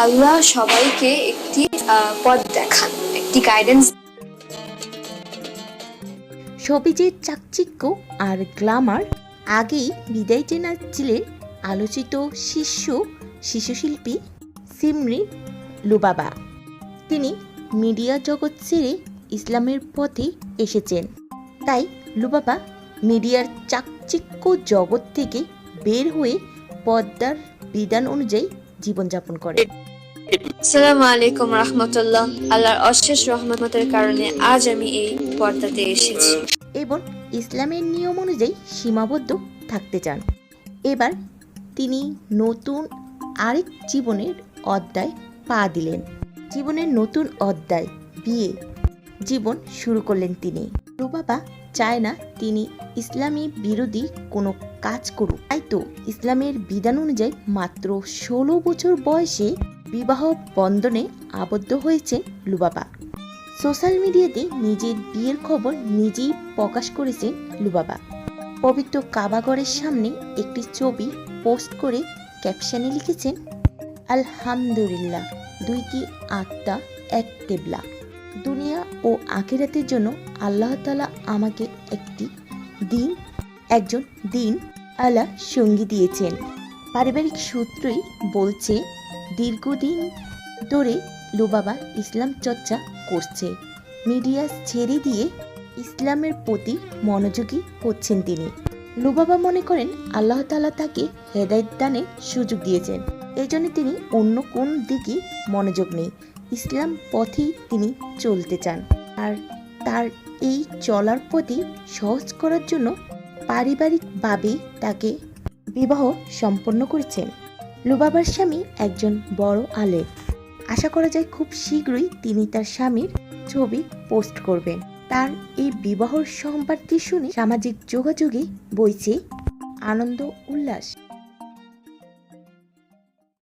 আল্লাহ সবাইকে একটি পথ দেখান, একটি গাইডেন্স। সবিজের চাকচিক্য আর গ্ল্যামার আগেই বিদায় জানাচ্ছিলেন আলোচিত শিশুশিল্পী সিমরিন লুবাবা। তিনি মিডিয়া জগৎ ছেড়ে ইসলামের পথে এসেছেন। তাই লুবাবা মিডিয়ার চাকচিক্য জগৎ থেকে বের হয়ে পর্দার বিধান অনুযায়ী জীবনযাপন করেন। আসসালামু আলাইকুম রাহমাতুল্লাহ। আল্লাহর অশেষ রহমতের কারণে আজ আমি এই পর্দাতে এসেছি এবং ইসলামের নিয়ম অনুযায়ী সীমাবদ্ধ থাকতে চান। এবার তিনি নতুন আরেক জীবনের অধ্যায় পা দিলেন। জীবনের নতুন অধ্যায়, বিয়ে জীবন শুরু করলেন তিনি। লুবাবা চায় না তিনি ইসলামী বিরোধী কোনো কাজ করুক। তাই তো ইসলামের বিধান অনুযায়ী মাত্র 16 বছর বয়সে বিবাহ বন্ধনে আবদ্ধ হয়েছেন লুবাবা। সোশ্যাল মিডিয়াতে নিজের বিয়ের খবর নিজেই প্রকাশ করেছেন লুবাবা। পবিত্র কাবাঘরের সামনে একটি ছবি পোস্ট করে ক্যাপশনে লিখেছেন, আলহামদুলিল্লাহ, দুইটি আত্মা এক কেবলা। দুনিয়া ও আখিরাতের জন্য আল্লাহ তাআলা আমাকে একজন দিন আল্লাহ সঙ্গী দিয়েছেন। পারিবারিক সূত্রই বলছে, দীর্ঘদিন ধরে লুবাবা ইসলাম চর্চা করছে। মিডিয়া ছেড়ে দিয়ে ইসলামের প্রতি মনোযোগী হচ্ছেন তিনি। লুবাবা মনে করেন আল্লাহ তাআলা তাকে হেদায়েত দানের সুযোগ দিয়েছেন। এই জন্য তিনি অন্য কোন দিকে মনোযোগ নেই, ইসলাম পথেই তিনি চলতে চান। আর তার এই চলার পথে সহজ করার জন্য পারিবারিকভাবে তাকে বিবাহ সম্পন্ন করেছেন। লুবাবার স্বামী একজন বড় আলেম। আশা করা যায় খুব শীঘ্রই তিনি তার স্বামীর ছবি পোস্ট করবেন। তার এই বিবাহ সংবাদটি শুনে সামাজিক যোগাযোগে বইছে আনন্দ উল্লাস।